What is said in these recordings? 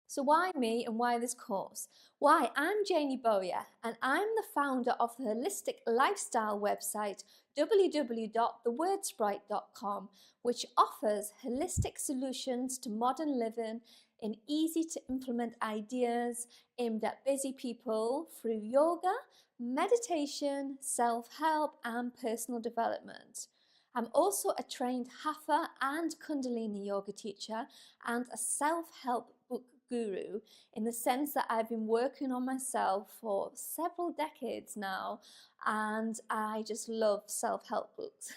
So why me and why this course? Why, I'm Janie Bowyer and I'm the founder of the holistic lifestyle website www.thewordsprite.com, which offers holistic solutions to modern living in easy to implement ideas aimed at busy people through yoga, meditation, self-help and personal development. I'm also a trained Hatha and Kundalini yoga teacher and a self-help book guru, in the sense that I've been working on myself for several decades now and I just love self-help books.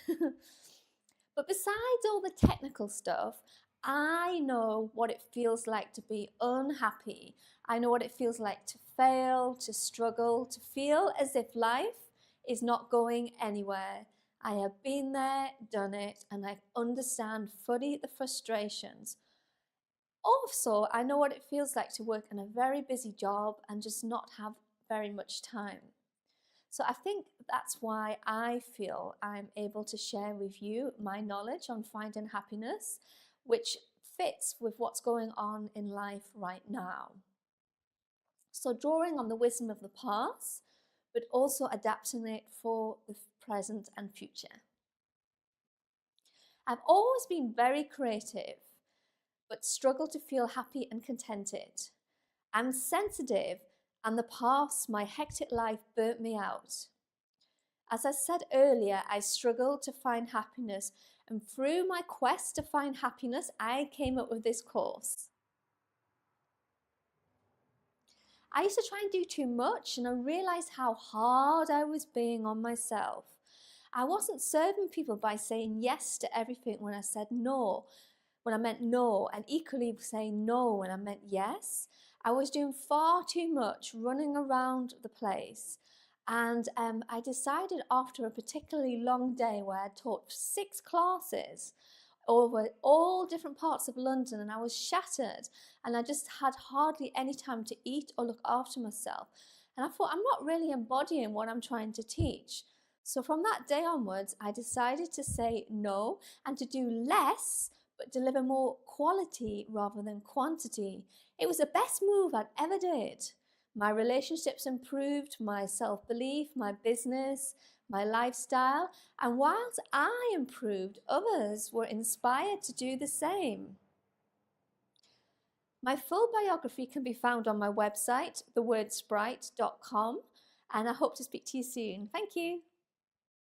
But besides all the technical stuff, I know what it feels like to be unhappy. I know what it feels like to fail, to struggle, to feel as if life is not going anywhere. I have been there, done it, and I understand fully the frustrations. Also, I know what it feels like to work in a very busy job and just not have very much time. So I think that's why I feel I'm able to share with you my knowledge on finding happiness, which fits with what's going on in life right now. So drawing on the wisdom of the past, but also adapting it for the present and future. I've always been very creative, but struggle to feel happy and contented. I'm sensitive, and the past, my hectic life burnt me out. As I said earlier, I struggled to find happiness, and through my quest to find happiness, I came up with this course. I used to try and do too much, and I realized how hard I was being on myself. I wasn't serving people by saying yes to everything when I said no, when I meant no, and equally saying no when I meant yes. I was doing far too much, running around the place. And I decided after a particularly long day where I taught 6 classes over all different parts of London, and I was shattered and I just had hardly any time to eat or look after myself. And I thought, I'm not really embodying what I'm trying to teach. So from that day onwards, I decided to say no and to do less, but deliver more quality rather than quantity. It was the best move I'd ever did. My relationships improved, my self-belief, my business, my lifestyle, and whilst I improved, others were inspired to do the same. My full biography can be found on my website, thewordsprite.com, and I hope to speak to you soon. Thank you.